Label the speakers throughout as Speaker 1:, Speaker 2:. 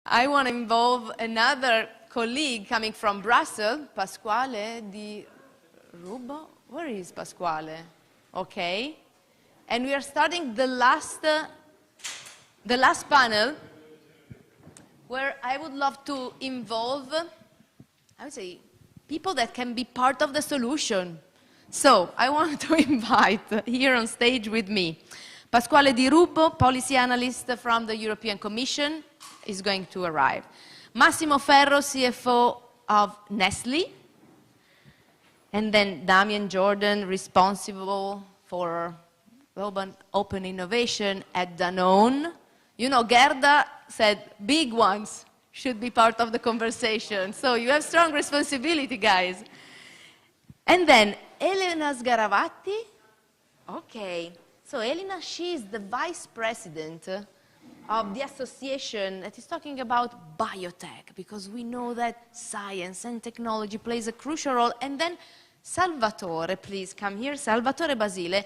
Speaker 1: I want to involve another colleague coming from Brussels, Pasquale Di Rubo. Where is Pasquale? Okay. And we are starting the last panel, where I would love to involve, I would say, people that can be part of the solution. So I want to invite here on stage with me Pasquale Di Rubo, policy analyst from the European Commission, is going to arrive. Massimo Ferro, CFO of Nestlé. And then Damien Jordan, responsible for global open innovation at Danone. You know, Gerda said big ones should be part of the conversation. So you have strong responsibility, guys. And then Elena Sgaravatti. Okay. So Elena, she is the vice president of the association that is talking about biotech, because we know that science and technology plays a crucial role. And then Salvatore, please come here, Salvatore Basile.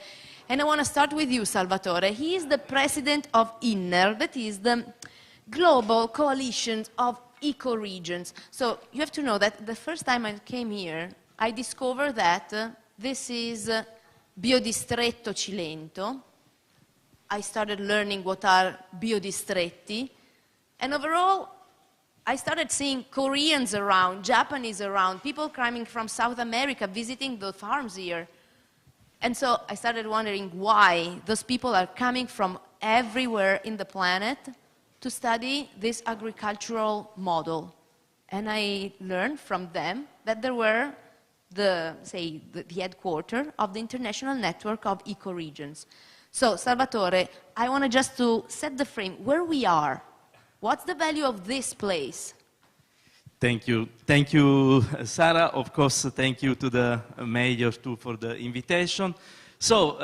Speaker 1: And I want to start with you, Salvatore. He is the president of INNER, that is the Global Coalition of Eco-Regions. So you have to know that the first time I came here, I discovered that this is Biodistretto Cilento. I started learning what are biodistretti. And overall, I started seeing Koreans around, Japanese around, people coming from South America visiting the farms here. And so I started wondering why those people are coming from everywhere in the planet to study this agricultural model. And I learned from them that there were the headquarters of the International Network of Ecoregions. So, Salvatore, I want just to set the frame, where we are. What's the value of this place?
Speaker 2: Thank you. Thank you, Sarah. Of course, thank you to the mayor too for the invitation. So,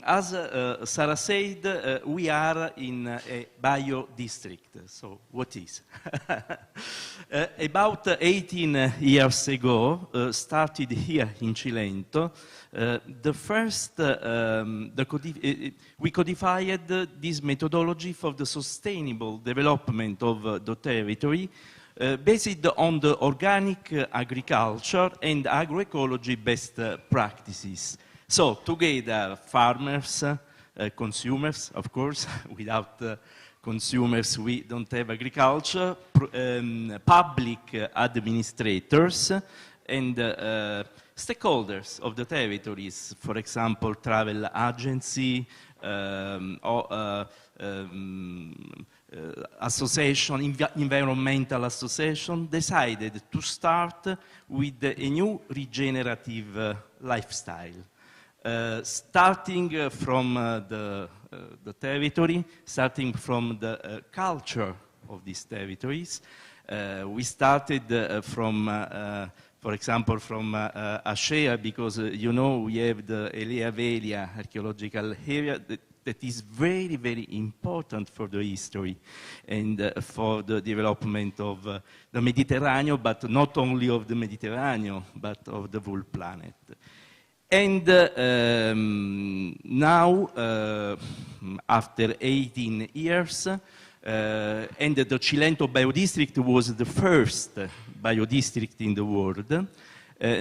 Speaker 2: as Sarah said, we are in a bio district. So, what is? About 18 years ago, started here in Cilento, the first, we codified this methodology for the sustainable development of the territory, based on the organic agriculture and agroecology best practices. So, together, farmers, consumers, of course, without consumers we don't have agriculture, public administrators, and stakeholders of the territories, for example, travel agency, association, environmental association, decided to start with a new regenerative lifestyle. Starting from the territory, starting from the culture of these territories. We started from, for example, from Ashea, because you know we have the Elea Velia archaeological area that is very, very important for the history and for the development of the Mediterranean, but not only of the Mediterranean, but of the whole planet. And now, after 18 years, and the Cilento biodistrict was the first biodistrict in the world,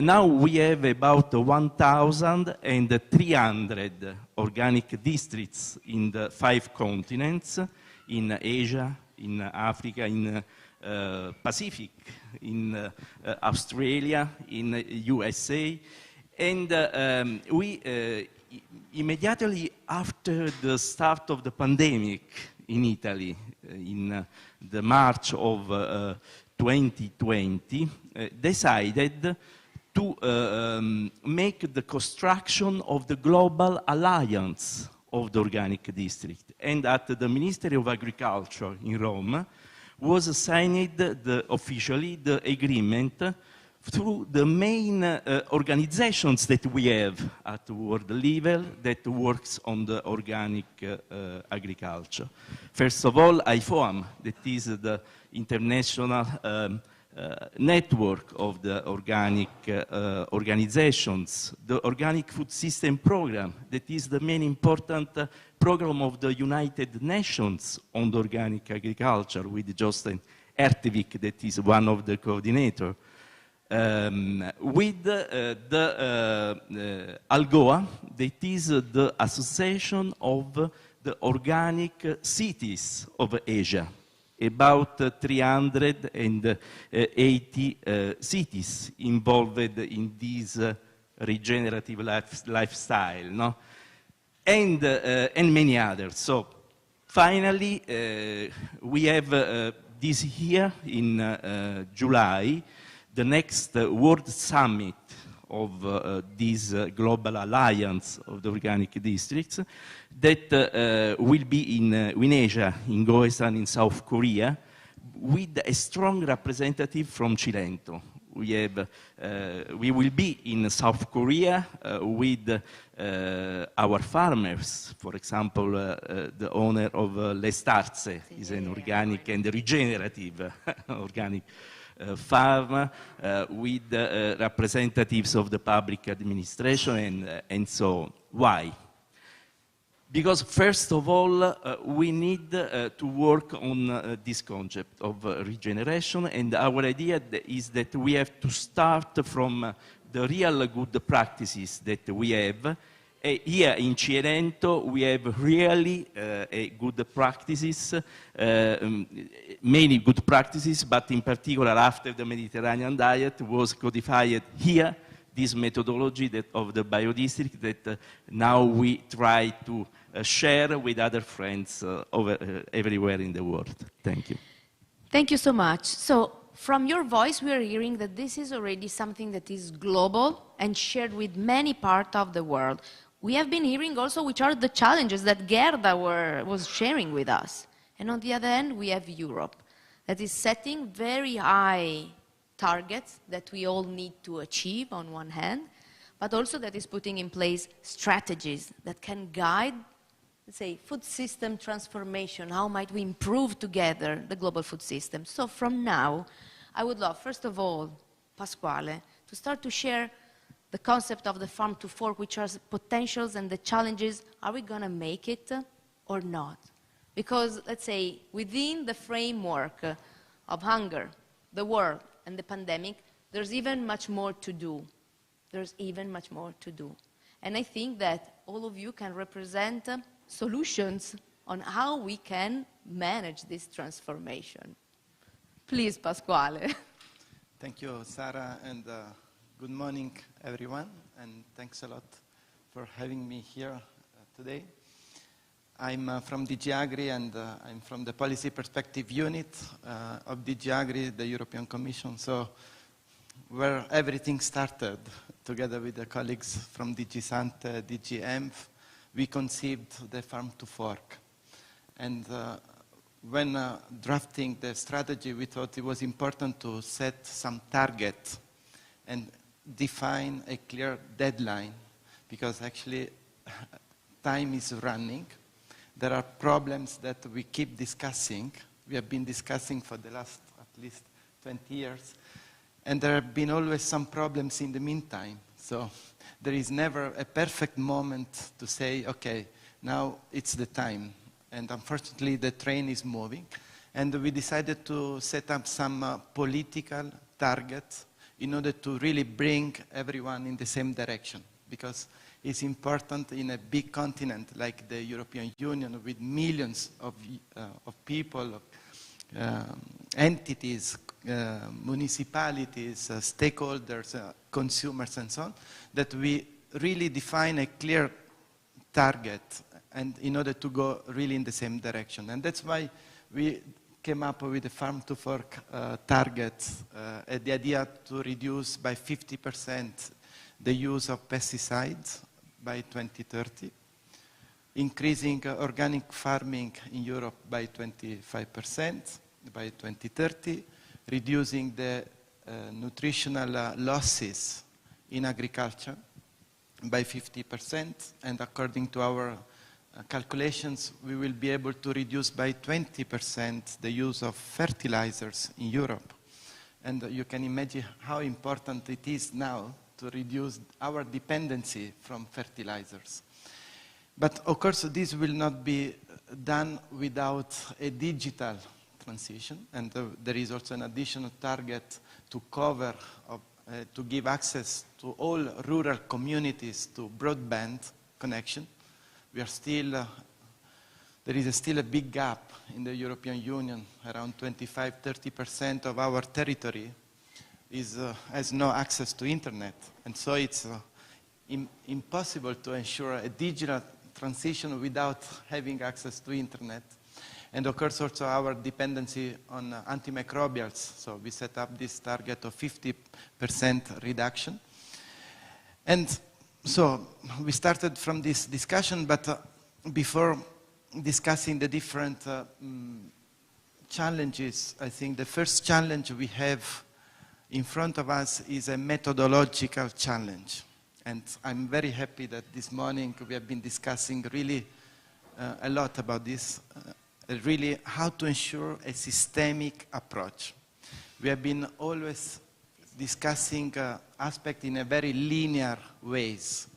Speaker 2: now we have about 1,300 organic districts in the 5 continents, in Asia, in Africa, in Pacific, in Australia, in USA. And we, immediately after the start of the pandemic in Italy, in the March of 2020, decided to make the construction of the global alliance of the organic district. And at the Ministry of Agriculture in Rome was signed officially the agreement through the main organizations that we have at world level that works on the organic agriculture. First of all, IFOAM, that is the International network of the organic organizations, the Organic Food System Program, that is the main important program of the United Nations on the organic agriculture, with Jostein Ertevik, that is one of the coordinators. With the ALGOA, that is the Association of the Organic Cities of Asia, about 380 cities involved in this regenerative lifestyle, no? And many others. So finally, we have this year in July, the next World Summit of this global alliance of the organic districts that will be in Asia, in Goesan, in South Korea, with a strong representative from Cilento. We will be in South Korea with our farmers. For example, the owner of Lestarze is an organic and regenerative organic farm, with representatives of the public administration and so on. Why? Because first of all, we need to work on this concept of regeneration, and our idea is that we have to start from the real good practices that we have. Here in Cilento, we have really good practices, many good practices, but in particular after the Mediterranean diet was codified here, this methodology of the biodistrict that now we try to share with other friends everywhere in the world. Thank you.
Speaker 1: Thank you so much. So from your voice, we are hearing that this is already something that is global and shared with many parts of the world. We have been hearing also which are the challenges that Gerda was sharing with us. And on the other hand, we have Europe that is setting very high targets that we all need to achieve on one hand, but also that is putting in place strategies that can guide, let's say, food system transformation. How might we improve together the global food system? So from now, I would love, first of all, Pasquale, to start to share the concept of the farm to fork, which are potentials and the challenges. Are we going to make it or not? Because, let's say, within the framework of hunger, the war, and the pandemic, there's even much more to do. There's even much more to do. And I think that all of you can represent solutions on how we can manage this transformation. Please, Pasquale.
Speaker 3: Thank you, Sara, and good morning, everyone, and thanks a lot for having me here today. I'm from DG Agri, and I'm from the Policy Perspective Unit of DG Agri, the European Commission, so where everything started, together with the colleagues from DG Sante, DG ENV, we conceived the farm to fork. And when drafting the strategy, we thought it was important to set some target and define a clear deadline, because actually time is running. There are problems that we keep discussing. We have been discussing for the last at least 20 years. And there have been always some problems in the meantime. So there is never a perfect moment to say, okay, now it's the time. And unfortunately, the train is moving. And we decided to set up some political targets in order to really bring everyone in the same direction. Because it's important in a big continent like the European Union with millions of people, entities, municipalities, stakeholders, consumers and so on, that we really define a clear target and in order to go really in the same direction. And that's why we came up with the farm to fork targets, the idea to reduce by 50% the use of pesticides by 2030, increasing organic farming in Europe by 25% by 2030, reducing the nutritional losses in agriculture by 50%, and according to our calculations, we will be able to reduce by 20% the use of fertilizers in Europe. And you can imagine how important it is now to reduce our dependency from fertilizers. But of course, this will not be done without a digital transition, and there is also an additional target to cover, to give access to all rural communities to broadband connection. We are still, there is still a big gap in the European Union. Around 25–30% of our territory has no access to internet, and so it's impossible to ensure a digital transition without having access to internet. And of course also our dependency on antimicrobials. So we set up this target of 50% reduction. And so we started from this discussion, but before discussing the different challenges, I think the first challenge we have in front of us is a methodological challenge. And I'm very happy that this morning we have been discussing really a lot about this, really how to ensure a systemic approach. We have been always discussing aspects in a very linear ways.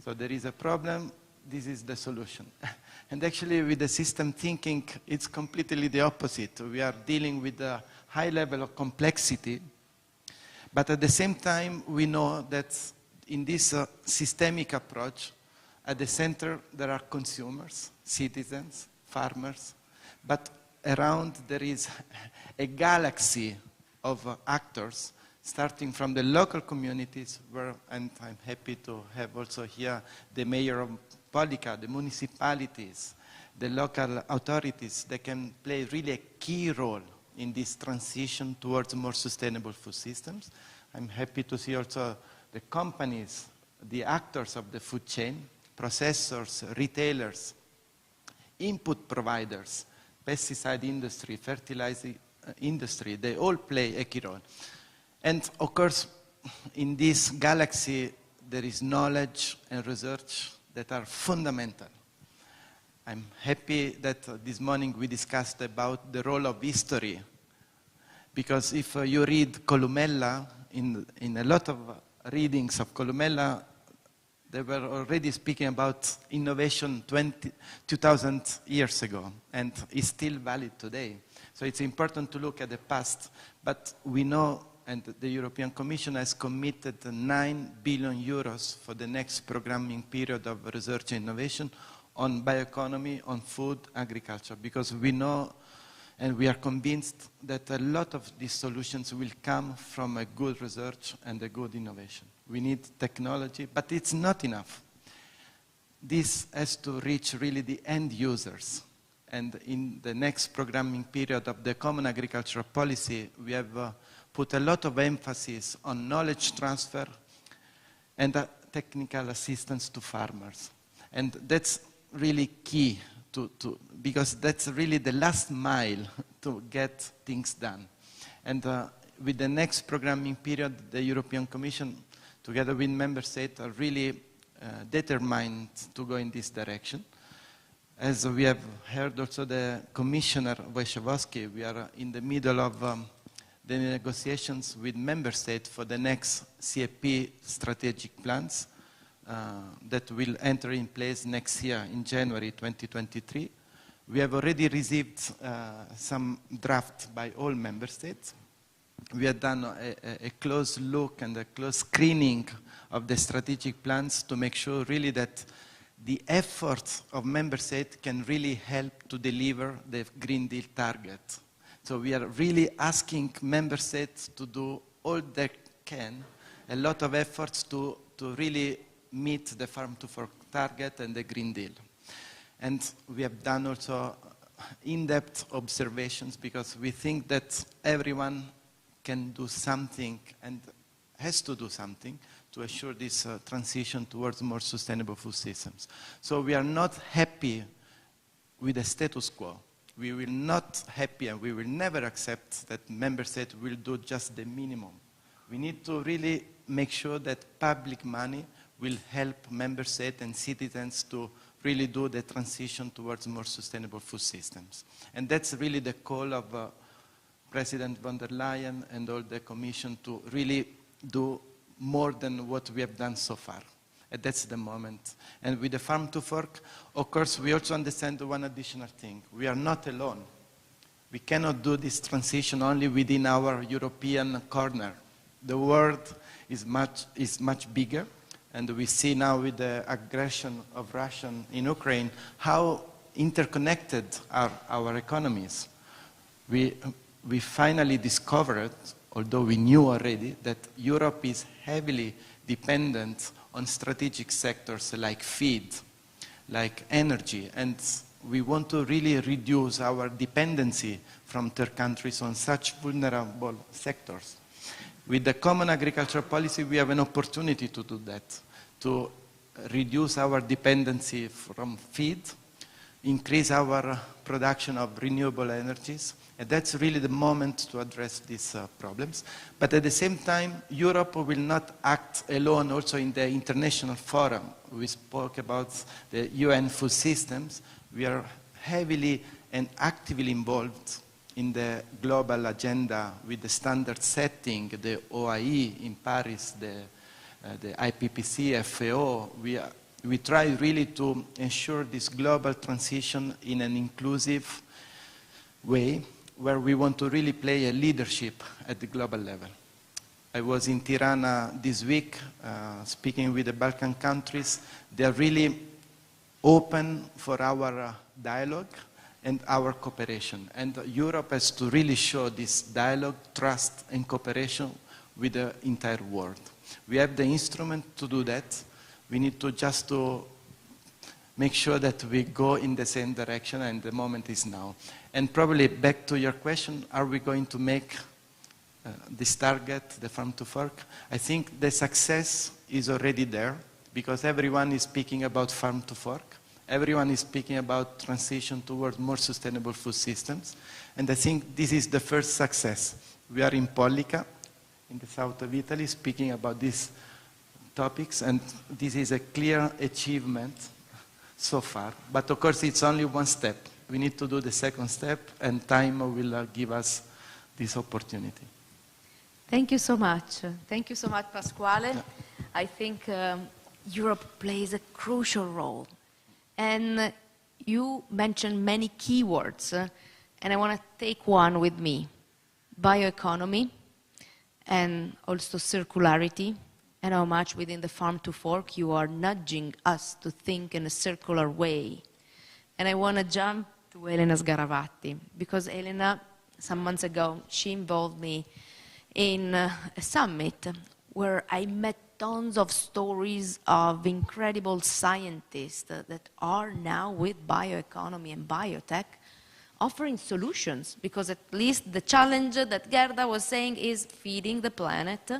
Speaker 3: So there is a problem, this is the solution. And actually with the system thinking, it's completely the opposite. We are dealing with a high level of complexity, but at the same time we know that in this systemic approach, at the center there are consumers, citizens, farmers, but around there is a galaxy of actors, starting from the local communities, and I'm happy to have also here the mayor of Polica, the municipalities, the local authorities that can play really a key role in this transition towards more sustainable food systems. I'm happy to see also the companies, the actors of the food chain, processors, retailers, input providers, pesticide industry, fertilizer industry, they all play a key role. And of course, in this galaxy, there is knowledge and research that are fundamental. I'm happy that this morning we discussed about the role of history, because if you read Columella, in a lot of readings of Columella, they were already speaking about innovation 2,000 years ago, and it's still valid today. So it's important to look at the past, but we know, and the European Commission has committed 9 billion euros for the next programming period of research and innovation on bioeconomy, on food, agriculture, because we know and we are convinced that a lot of these solutions will come from a good research and a good innovation. We need technology, but it's not enough. This has to reach really the end users. And in the next programming period of the Common Agricultural Policy, we have put a lot of emphasis on knowledge transfer and technical assistance to farmers. And that's really key because that's really the last mile to get things done. And with the next programming period, the European Commission, together with member states, are really determined to go in this direction. As we have heard also the Commissioner Wojciechowski, we are in the middle of the negotiations with member states for the next CAP strategic plans that will enter in place next year in January 2023. We have already received some draft by all member states. We have done a close look and a close screening of the strategic plans to make sure really that the efforts of member states can really help to deliver the Green Deal target. So we are really asking member states to do all they can, a lot of efforts to really meet the Farm to Fork target and the Green Deal. And we have done also in-depth observations because we think that everyone can do something and has to do something to assure this transition towards more sustainable food systems. So we are not happy with the status quo. We will not happy and we will never accept that member states will do just the minimum. We need to really make sure that public money will help member states and citizens to really do the transition towards more sustainable food systems. And that's really the call of President von der Leyen and all the Commission to really do more than what we have done so far. And that's the moment. And with the farm to fork, of course, we also understand one additional thing. We are not alone. We cannot do this transition only within our European corner. The world is much bigger, and we see now with the aggression of Russia in Ukraine how interconnected are our economies. We finally discovered, although we knew already, that Europe is heavily dependent on strategic sectors like feed, like energy, and we want to really reduce our dependency from third countries on such vulnerable sectors. With the common agricultural policy, we have an opportunity to do that, to reduce our dependency from feed, increase our production of renewable energies, and that's really the moment to address these problems. But at the same time, Europe will not act alone also in the international forum. We spoke about the UN food systems. We are heavily and actively involved in the global agenda with the standard setting, the OIE in Paris, the IPPC, FAO. We try really to ensure this global transition in an inclusive way, where we want to really play a leadership at the global level. I was in Tirana this week speaking with the Balkan countries. They are really open for our dialogue and our cooperation. And Europe has to really show this dialogue, trust, and cooperation with the entire world. We have the instrument to do that. We need to just to make sure that we go in the same direction, and the moment is now. And probably back to your question, are we going to make this target, the farm to fork? I think the success is already there, because everyone is speaking about farm to fork. Everyone is speaking about transition towards more sustainable food systems. And I think this is the first success. We are in Pollica, in the south of Italy, speaking about these topics, and this is a clear achievement so far. But of course, it's only one step. We need to do the second step, and time will give us this opportunity.
Speaker 1: Thank you so much. Thank you so much, Pasquale.
Speaker 3: Yeah.
Speaker 1: I think Europe plays a crucial role. And you mentioned many keywords, and I want to take one with me. Bioeconomy, and also circularity, and how much within the farm to fork you are nudging us to think in a circular way. And I want to jump to Elena Sgaravatti, because Elena, some months ago, she involved me in a summit where I met tons of stories of incredible scientists that are now with bioeconomy and biotech offering solutions, because at least the challenge that Gerda was saying is feeding the planet,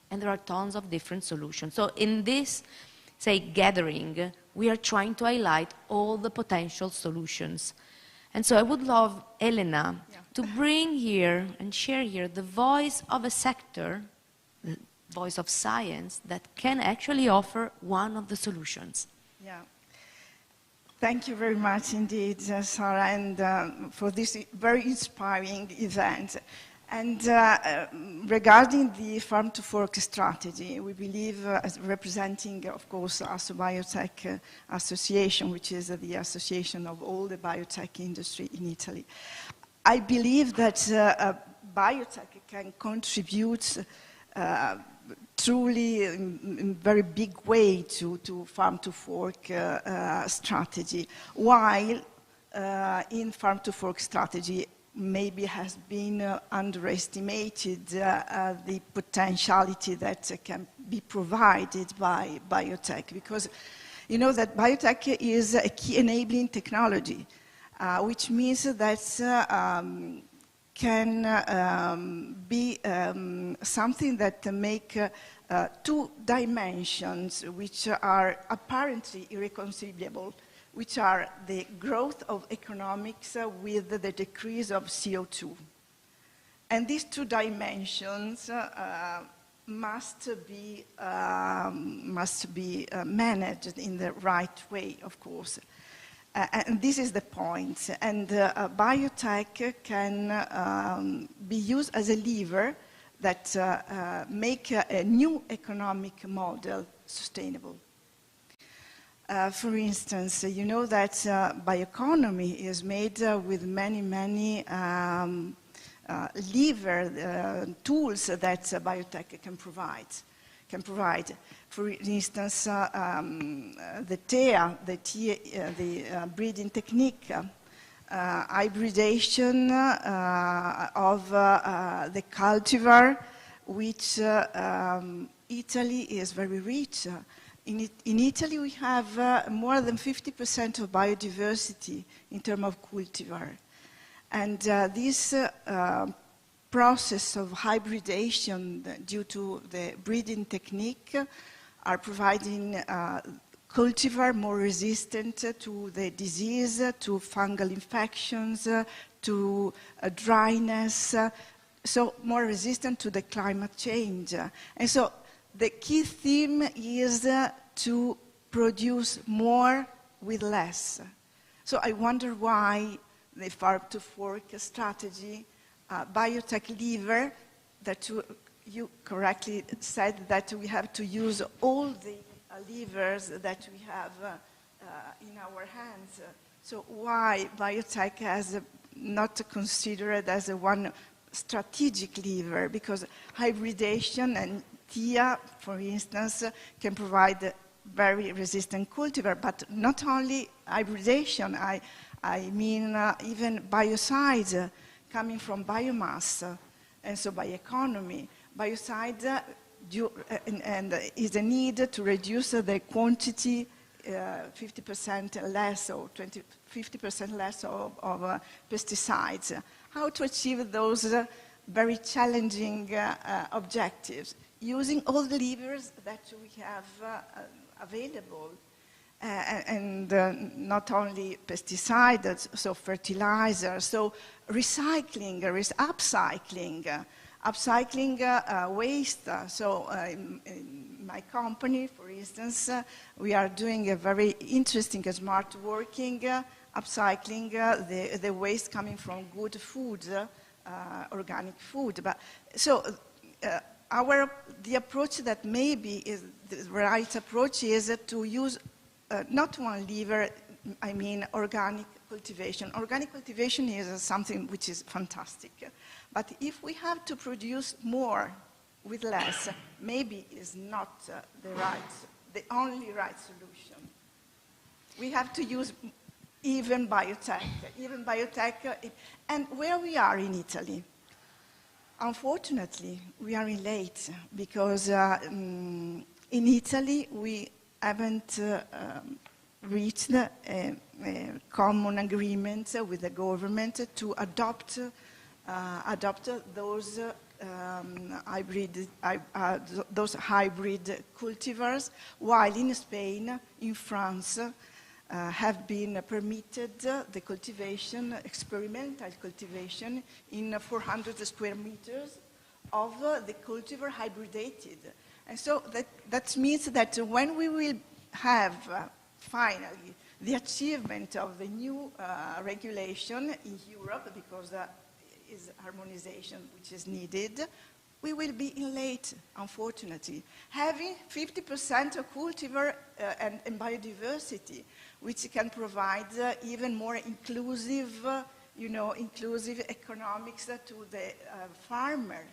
Speaker 1: and there are tons of different solutions. So in this, say, gathering, we are trying to highlight all the potential solutions. And so I would love Elena to bring here and share here the voice of a sector, the voice of science, that can actually offer one of the solutions.
Speaker 4: Yeah. Thank you very much indeed, Sarah, and for this very inspiring event. And regarding the farm to fork strategy, we believe, as representing, of course, ASSO Biotech Association, which is the association of all the biotech industry in Italy, I believe that biotech can contribute truly in very big way to farm to fork strategy, while in farm to fork strategy maybe has been underestimated the potentiality that can be provided by biotech, because you know that biotech is a key enabling technology, which means that can be something that make two dimensions which are apparently irreconcilable, which are the growth of economics with the decrease of CO2. And these two dimensions must be managed in the right way, of course. And this is the point. And biotech can be used as a lever that make a new economic model sustainable. For instance, you know that bioeconomy is made with many tools that biotech can provide. For instance, the TEA, the breeding technique, hybridization of the cultivar, which Italy is very rich. In Italy, we have more than 50% of biodiversity in terms of cultivar. And this process of hybridization due to the breeding technique are providing cultivar more resistant to the disease, to fungal infections, to dryness, so more resistant to the climate change. And so the key theme is to produce more with less. So I wonder why the farm to fork strategy, biotech lever, that you correctly said that we have to use all the levers that we have in our hands. So why biotech has not considered as one strategic lever? Because hybridization and TEA, for instance, can provide very resistant cultivar, but not only hybridization, I mean even biocides coming from biomass, and so bioeconomy. Biocides and is a need to reduce the quantity 50% less or 50% less of pesticides. How to achieve those very challenging objectives? Using all the levers that we have available. And not only pesticides, so fertilizers, so recycling, upcycling waste. So in my company, for instance, we are doing a very interesting, smart working, upcycling the waste coming from good food, organic food. But so the approach that maybe is the right approach is to use not one lever, I mean organic cultivation. Organic cultivation is something which is fantastic. But if we have to produce more with less, maybe is not the only right solution. We have to use even biotech, and where we are in Italy. Unfortunately, we are in late because in Italy we haven't reached a common agreement with the government to adopt those hybrid cultivars, while in Spain, in France, have been permitted the cultivation, experimental cultivation, in 400 square meters of the cultivar hybridated. And so that means that when we will have finally the achievement of the new regulation in Europe, because is harmonization which is needed, we will be in late, unfortunately. Having 50% of cultivar and biodiversity, which can provide even more inclusive, inclusive economics to the farmer.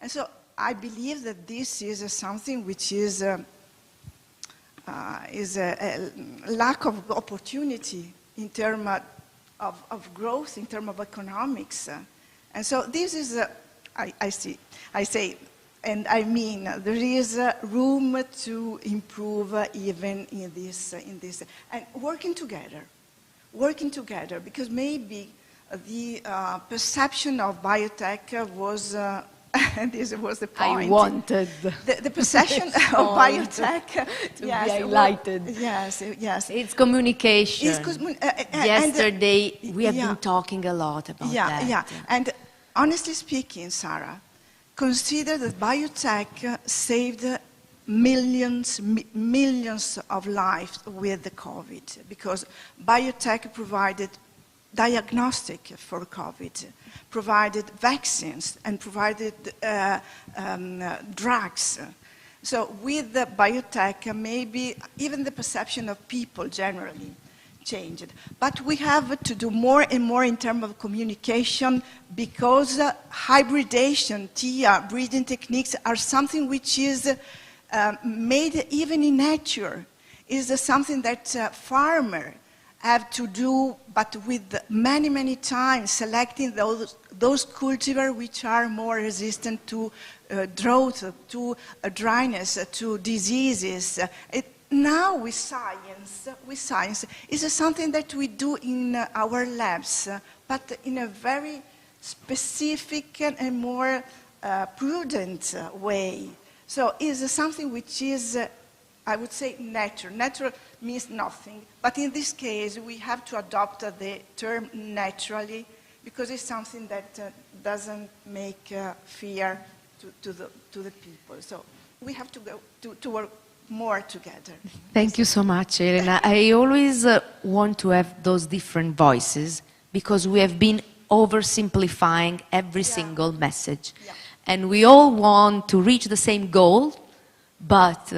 Speaker 4: And so I believe that this is something which is a lack of opportunity in terms of growth, in terms of economics. And so this is, I say, and I mean, there is room to improve even in this, and working together, because maybe the perception of biotech was, and this was the point.
Speaker 1: I wanted
Speaker 4: the perception of biotech
Speaker 1: to be highlighted.
Speaker 4: Yes.
Speaker 1: It's communication. Yesterday we have
Speaker 4: yeah.
Speaker 1: been talking a lot about that.
Speaker 4: Yeah, and honestly speaking, Sarah, consider that biotech saved millions of lives with the COVID, because biotech provided diagnostic for COVID, provided vaccines, and provided drugs. So with the biotech, maybe even the perception of people generally changed. But we have to do more and more in terms of communication, because hybridation, TIA, breeding techniques are something which is made even in nature. Is something that farmers have to do, but with many times selecting those cultivars which are more resistant to drought, to dryness, to diseases. Now with science, is something that we do in our labs, but in a very specific and more prudent way. So it's something which is, I would say, natural. Natural means nothing, but in this case we have to adopt the term naturally, because it's something that doesn't make fear to the people. So we have to go to work more together.
Speaker 1: Thank you so much, Elena. I always want to have those different voices, because we have been oversimplifying every single message.
Speaker 4: Yeah.
Speaker 1: And we all want to reach the same goal, but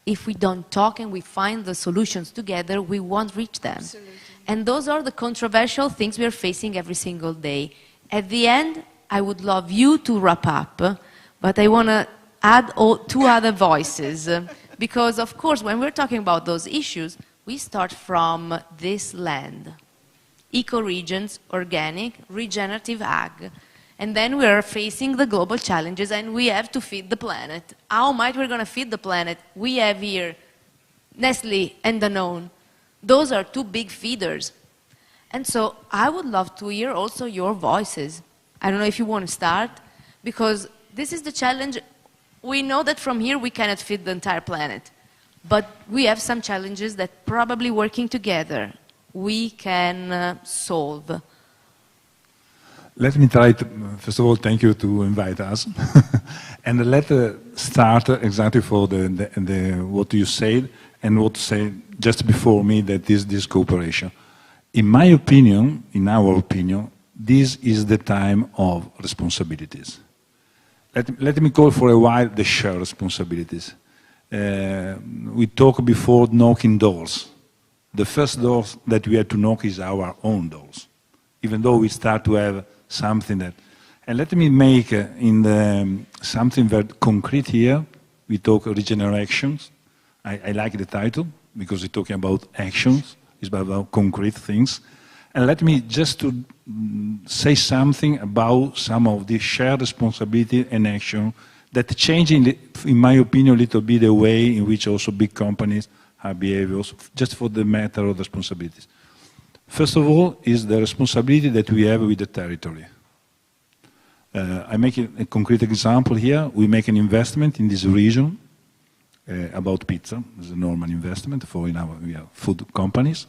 Speaker 1: if we don't talk and we find the solutions together, we won't reach them.
Speaker 4: Absolutely.
Speaker 1: And those are the controversial things we are facing every single day. At the end, I would love you to wrap up, but I want to add two other voices. Because, of course, when we're talking about those issues, we start from this land. Ecoregions, organic, regenerative ag. And then we're facing the global challenges, and we have to feed the planet. How might we going to feed the planet? We have here Nestle and Danone. Those are two big feeders. And so I would love to hear also your voices. I don't know if you want to start, because this is the challenge. We know that from here we cannot feed the entire planet, but we have some challenges that probably working together we can solve.
Speaker 5: Let me try to, first of all, thank you to invite us. And let's start exactly for what you said and what you said just before me, that is this cooperation. In my opinion, in our opinion, this is the time of responsibilities. Let me call for a while the shared responsibilities. We talked before knocking doors. The first doors that we have to knock is our own doors, even though we start to have something that... And let me make something very concrete here. We talk regeneration. I like the title, because it's talking about actions. It's about concrete things. And let me just to say something about some of the shared responsibility and action that change, in my opinion, a little bit the way in which also big companies are behaving, just for the matter of responsibilities. First of all is the responsibility that we have with the territory. I make a concrete example here. We make an investment in this region about pizza. It's a normal investment for we have food companies.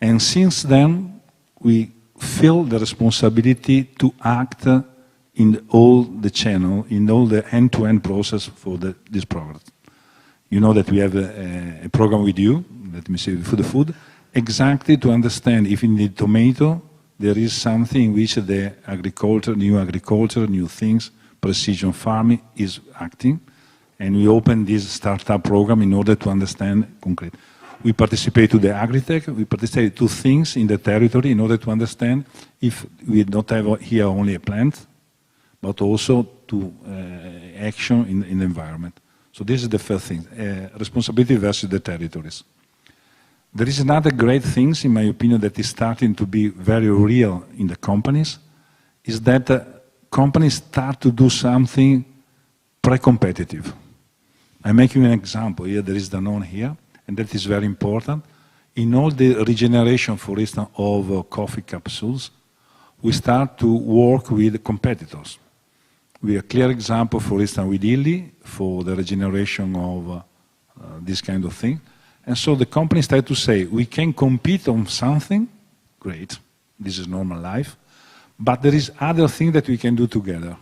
Speaker 5: And since then, we feel the responsibility to act in all the channel, in all the end-to-end process for this program. You know that we have a program with you, let me say, for the food, exactly to understand if in the tomato there is something in which the agriculture, new things, precision farming is acting. And we open this startup program in order to understand concrete. We participate to the agri-tech, we participate to things in the territory in order to understand if we don't have here only a plant, but also to action in the environment. So this is the first thing, responsibility versus the territories. There is another great thing, in my opinion, that is starting to be very real in the companies, is that companies start to do something pre-competitive. I'm making an example here, there is Danone here, and that is very important. In all the regeneration, for instance, of coffee capsules, we start to work with competitors. We have a clear example, for instance, with Illy, for the regeneration of this kind of thing. And so the companies start to say, we can compete on something, great, this is normal life, but there is other thing that we can do together.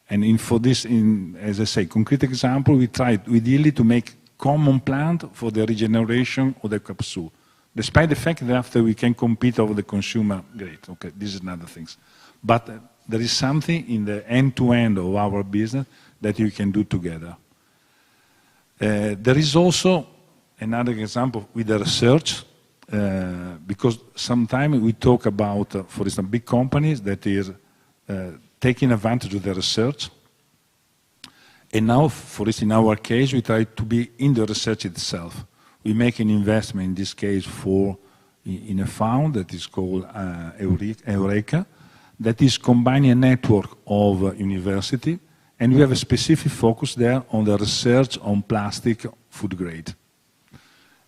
Speaker 5: And for this, as I say, concrete example, we tried ideally to make common plant for the regeneration of the capsule, despite the fact that after we can compete over the consumer, great, okay, this is another thing. But there is something in the end-to-end of our business that you can do together. There is also another example with the research, because sometimes we talk about, for instance, big companies that is taking advantage of the research. And now, for instance, in our case, we try to be in the research itself. We make an investment, in this case, in a fund that is called Eureka, that is combining a network of university, and we have a specific focus there on the research on plastic food grade.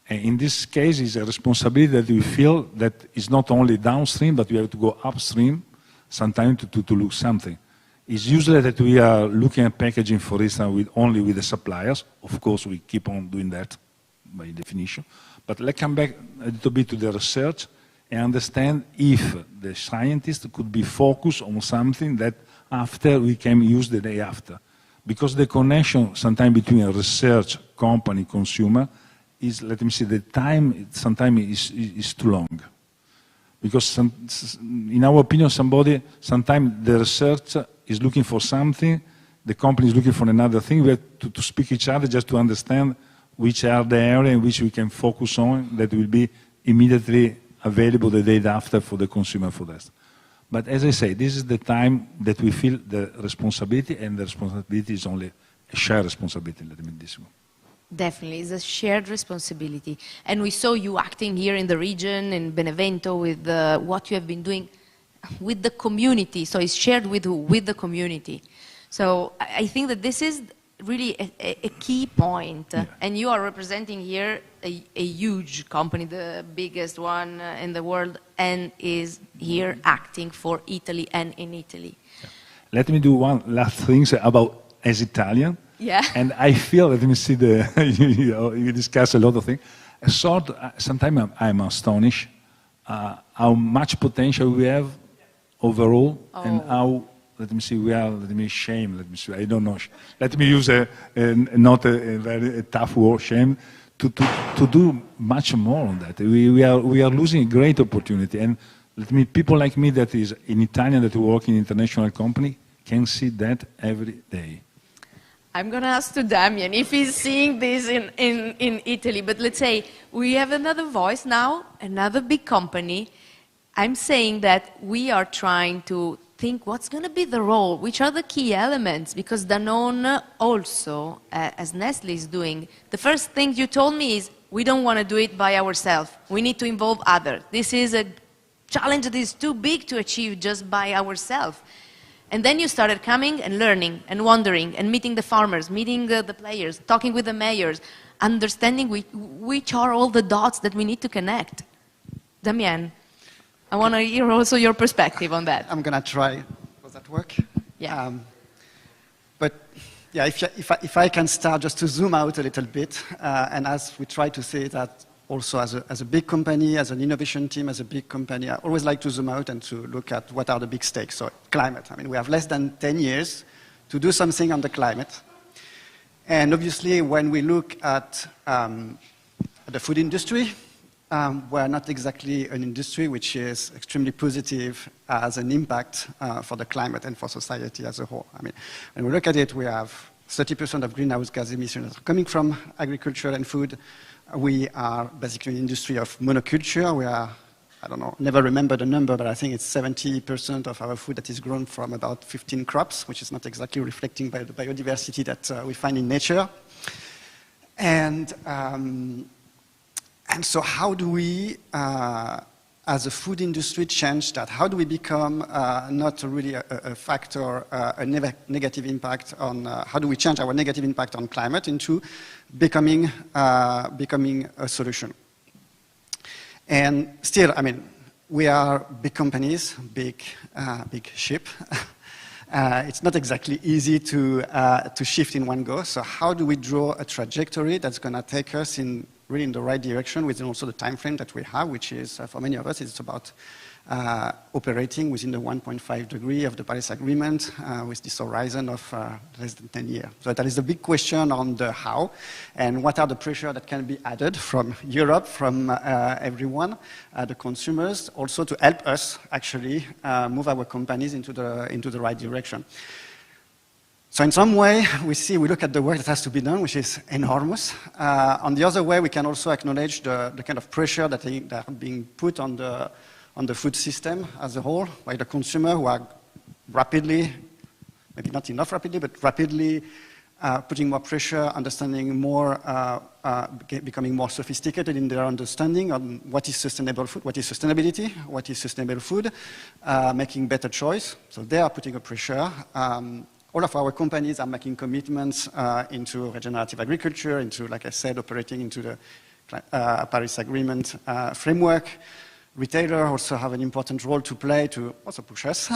Speaker 5: And in this case, it's a responsibility that we feel that is not only downstream, but we have to go upstream sometimes to look something. It's usually that we are looking at packaging, for instance, only with the suppliers. Of course, we keep on doing that by definition. But let's come back a little bit to the research and understand if the scientists could be focused on something that after we can use the day after. Because the connection sometimes between a research, company, consumer is, let me see, the time sometimes is too long. Because in our opinion, sometimes the research is looking for something, the company is looking for another thing. We have to speak each other just to understand which are the area in which we can focus on that will be immediately available the day after for the consumer for that. But as I say, this is the time that we feel the responsibility, and the responsibility is only a shared responsibility, let me this one.
Speaker 1: Definitely, it's a shared responsibility. And we saw you acting here in the region, in Benevento, with what you have been doing with the community. So it's shared with who? With the community. So I think that this is really a key point.
Speaker 5: Yeah.
Speaker 1: And you are representing here a huge company, the biggest one in the world, and is here acting for Italy and in Italy.
Speaker 5: Yeah. Let me do one last thing about as Italian.
Speaker 1: Yeah.
Speaker 5: And I feel, let me see you discuss a lot of things. Sometimes I'm astonished how much potential we have overall, and how, let me see, shame, I don't know. Let me use not a very tough word, shame, to do much more on that. We are losing a great opportunity. And people like me that is in Italian, that work in international company, can see that every day.
Speaker 1: I'm going to ask to Damien if he's seeing this in Italy. But let's say we have another voice now, another big company. I'm saying that we are trying to think what's going to be the role, which are the key elements, because Danone also, as Nestle is doing, the first thing you told me is we don't want to do it by ourselves. We need to involve others. This is a challenge that is too big to achieve just by ourselves. And then you started coming and learning and wandering and meeting the farmers, meeting the players, talking with the mayors, understanding which are all the dots that we need to connect. Damien, I want to hear also your perspective on that.
Speaker 6: I'm going to try. Does that work?
Speaker 1: Yeah.
Speaker 6: But yeah, if I can start just to zoom out a little bit, and as we try to say that also as a big company, as an innovation team, as a big company, I always like to zoom out and to look at what are the big stakes. So climate. I mean, we have less than 10 years to do something on the climate. And obviously, when we look at the food industry, we're not exactly an industry which is extremely positive as an impact for the climate and for society as a whole. I mean, when we look at it, we have 30% of greenhouse gas emissions coming from agriculture and food. We are basically an industry of monoculture. We are, I don't know, never remember the number, but I think it's 70% of our food that is grown from about 15 crops, which is not exactly reflecting by the biodiversity that we find in nature. And so how do we, as a food industry, change that? How do we become not really a factor, a negative impact on, how do we change our negative impact on climate into becoming a solution? And still, I mean, we are big companies, big ship. It's not exactly easy to shift in one go. So how do we draw a trajectory that's going to take us in really in the right direction within also the time frame that we have, which is, for many of us, it's about operating within the 1.5 degree of the Paris Agreement with this horizon of less than 10 years. So that is the big question on the how and what are the pressure that can be added from Europe, from everyone, the consumers, also to help us actually move our companies into the right direction. So in some way, we look at the work that has to be done, which is enormous. On the other way, we can also acknowledge the kind of pressure that are being put on the food system as a whole by the consumer, who are rapidly, maybe not enough rapidly, but rapidly putting more pressure, understanding more, becoming more sophisticated in their understanding on what is sustainable food, what is sustainability, what is sustainable food, making better choice. So they are putting a pressure. All of our companies are making commitments into regenerative agriculture, into, like I said, operating into the Paris Agreement framework. Retailers also have an important role to play to also push us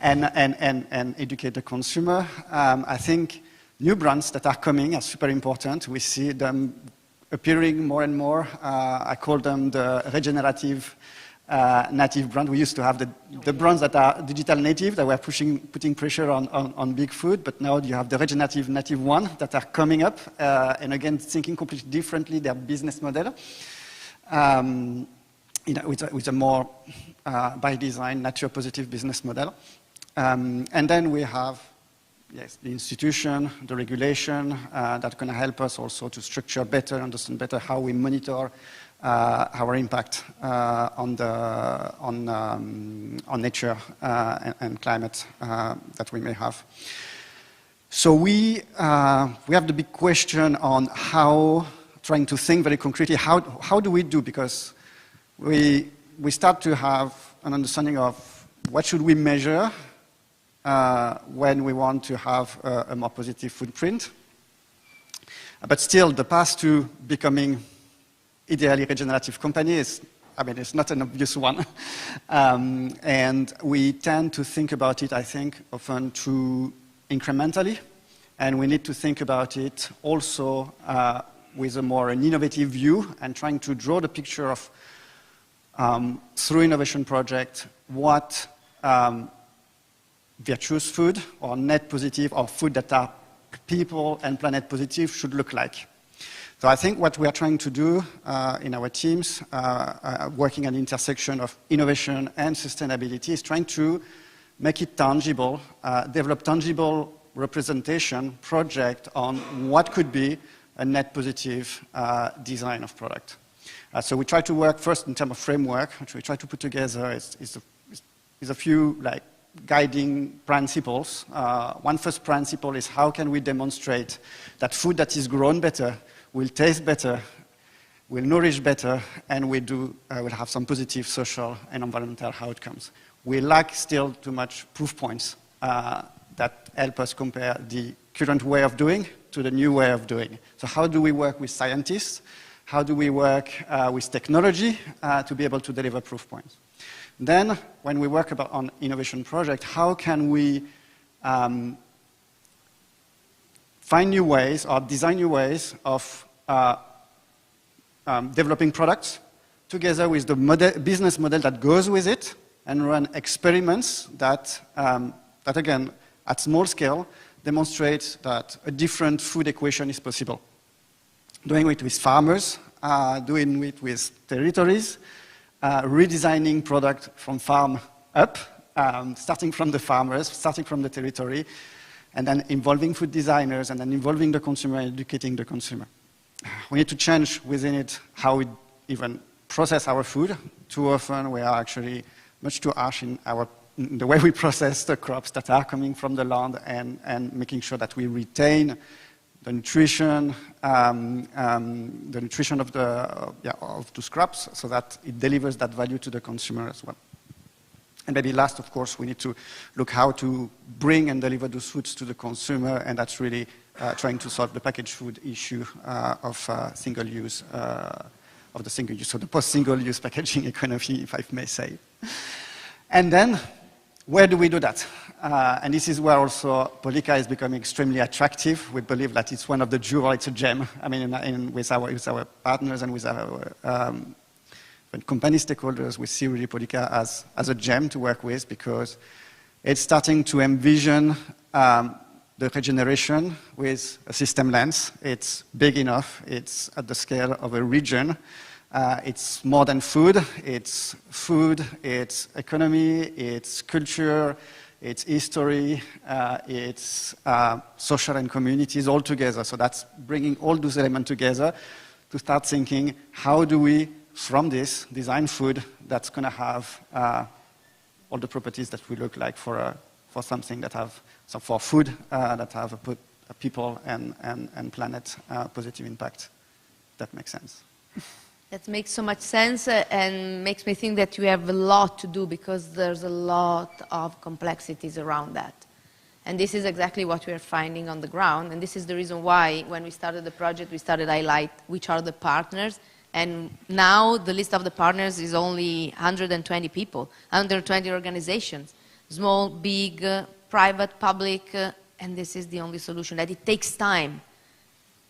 Speaker 6: and educate the consumer. I think new brands that are coming are super important. We see them appearing more and more. I call them the regenerative native brand. We used to have the brands that are digital native, that were putting pressure on big food, but now you have the regenerative native one that are coming up, and again, thinking completely differently their business model, with a more, by design, nature positive business model. And then we have, yes, the institution, the regulation, that's going to help us also to structure better, understand better how we monitor our impact on nature and climate that we may have. So we have the big question on how, trying to think very concretely, how do we do? Because we start to have an understanding of what should we measure when we want to have a more positive footprint. But still, the path to becoming ideally regenerative company is, it's not an obvious one. And we tend to think about it, I think, often too incrementally. And we need to think about it also with an innovative view and trying to draw the picture of, through innovation project, what virtuous food or net positive or food that are people and planet positive should look like. So I think what we are trying to do in our teams, working at the intersection of innovation and sustainability, is trying to make it tangible, develop tangible representation project on what could be a net positive design of product. So we try to work first in terms of framework, which we try to put together is a few guiding principles. One first principle is how can we demonstrate that food that is grown better will taste better, will nourish better, and will have some positive social and environmental outcomes. We lack still too much proof points that help us compare the current way of doing to the new way of doing. So how do we work with scientists? How do we work with technology to be able to deliver proof points? Then, when we work on innovation project, how can we find new ways or design new ways of developing products together with the business model that goes with it, and run experiments that again, at small scale, demonstrate that a different food equation is possible. Doing it with farmers, doing it with territories, redesigning product from farm up, starting from the farmers, starting from the territory, and then involving food designers, and then involving the consumer, educating the consumer. We need to change within it how we even process our food. Too often we are actually much too harsh in the way we process the crops that are coming from the land, and making sure that we retain the nutrition of those crops, so that it delivers that value to the consumer as well. And maybe last, of course, we need to look how to bring and deliver those foods to the consumer, and that's really trying to solve the packaged food issue of single-use, of the single-use, so the post-single-use packaging economy, if I may say. And then, where do we do that? and this is where also Polica is becoming extremely attractive. We believe that it's one of the jewels, it's a gem. I mean, with our partners and with our company stakeholders, we see really Polica as a gem to work with because it's starting to envision the regeneration with a system lens. It's big enough, it's at the scale of a region. It's more than food, it's economy, it's culture, it's history, it's social and communities all together. So that's bringing all those elements together to start thinking, how do we, from this, design food that's going to have all the properties that we look like for something that have, so for food that have a people and planet positive impact. That makes sense.
Speaker 1: That makes so much sense and makes me think that you have a lot to do because there's a lot of complexities around that. And this is exactly what we are finding on the ground. And this is the reason why when we started the project, we started to highlight which are the partners. And now the list of the partners is only 120 people, 120 organizations, small, big, private, public, and this is the only solution. That it takes time.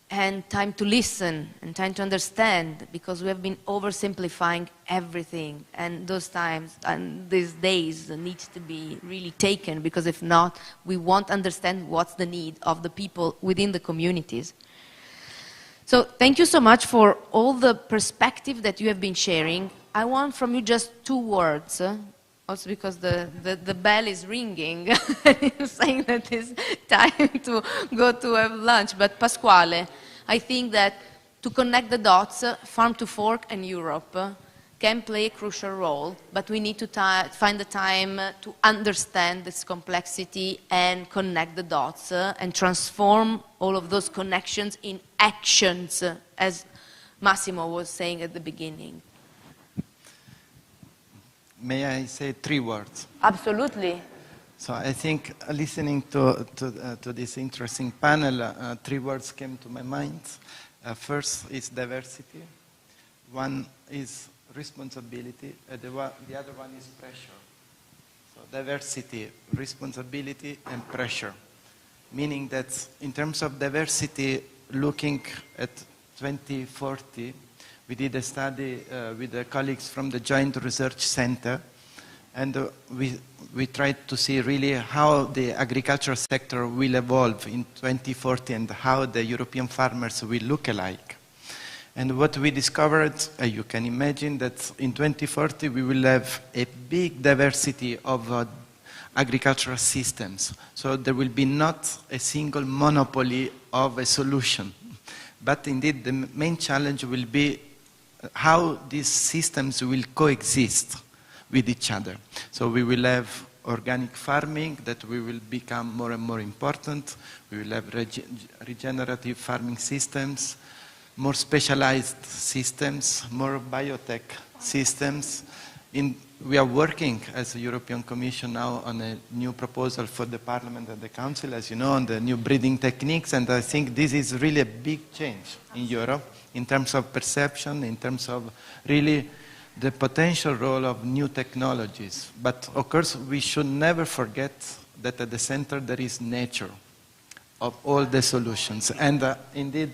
Speaker 1: And time to listen and time to understand because we have been oversimplifying everything and those times and these days need to be really taken because if not we won't understand what's the need of the people within the communities. So thank you so much for all the perspective that you have been sharing. I want from you just 2 words. Also because the bell is ringing, saying that it's time to go to have lunch. But Pasquale, I think that to connect the dots, Farm to Fork and Europe can play a crucial role, but we need to find the time to understand this complexity and connect the dots and transform all of those connections in actions, as Massimo was saying at the beginning.
Speaker 3: May I say 3 words?
Speaker 1: Absolutely.
Speaker 3: So I think listening to this interesting panel, 3 words came to my mind. First is diversity. One is responsibility. The other one is pressure. So diversity, responsibility, and pressure. Meaning that in terms of diversity, looking at 2040, we did a study with the colleagues from the Joint Research Center, and we tried to see really how the agricultural sector will evolve in 2040 and how the European farmers will look alike. And what we discovered, you can imagine that in 2040 we will have a big diversity of agricultural systems. So there will be not a single monopoly of a solution. But indeed the main challenge will be how these systems will coexist with each other. So we will have organic farming that will become more and more important. We will have regenerative farming systems, more specialized systems, more biotech systems. We are working as a European Commission now on a new proposal for the Parliament and the Council, as you know, on the new breeding techniques, and I think this is really a big change in Europe in terms of perception, in terms of really the potential role of new technologies. But of course, we should never forget that at the center there is nature of all the solutions. And indeed,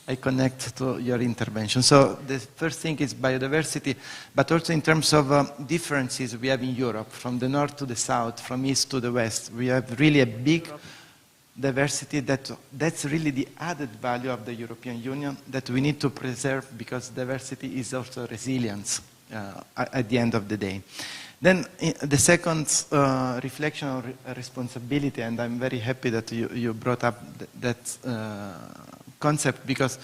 Speaker 3: I connect to your intervention. So the first thing is biodiversity, but also in terms of differences we have in Europe, from the north to the south, from east to the west. We have really a big diversity that's really the added value of the European Union that we need to preserve because diversity is also resilience at the end of the day. Then the second reflection on responsibility, and I'm very happy that you brought up that concept because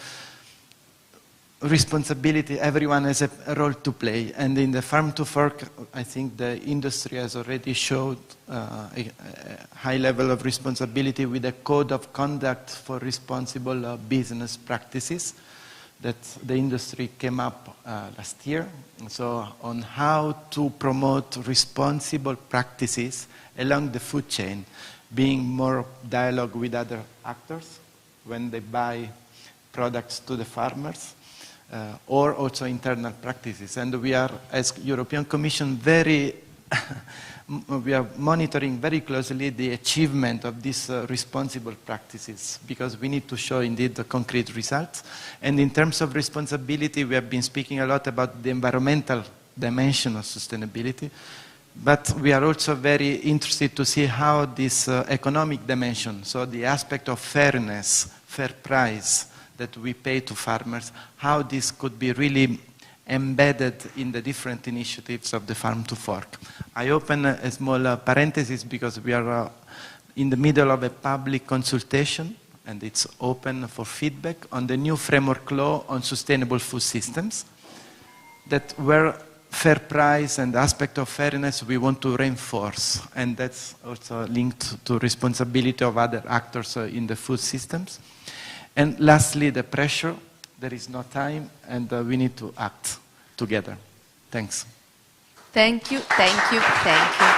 Speaker 3: responsibility, everyone has a role to play, and in the Farm to Fork, I think the industry has already showed a high level of responsibility with a code of conduct for responsible business practices that the industry came up last year. So on how to promote responsible practices along the food chain, being more dialogue with other actors when they buy products to the farmers, or also internal practices. And we are, as European Commission, very we are monitoring very closely the achievement of these responsible practices, because we need to show indeed the concrete results. And in terms of responsibility, we have been speaking a lot about the environmental dimension of sustainability, but we are also very interested to see how this economic dimension, so the aspect of fairness, fair price that we pay to farmers, how this could be really embedded in the different initiatives of the Farm to Fork. I open a small parenthesis because we are in the middle of a public consultation, and it's open for feedback on the new framework law on sustainable food systems, that where fair price and the aspect of fairness we want to reinforce, and that's also linked to responsibility of other actors in the food systems. And lastly, the pressure. There is no time, and we need to act together. Thanks.
Speaker 1: Thank you, thank you, thank you.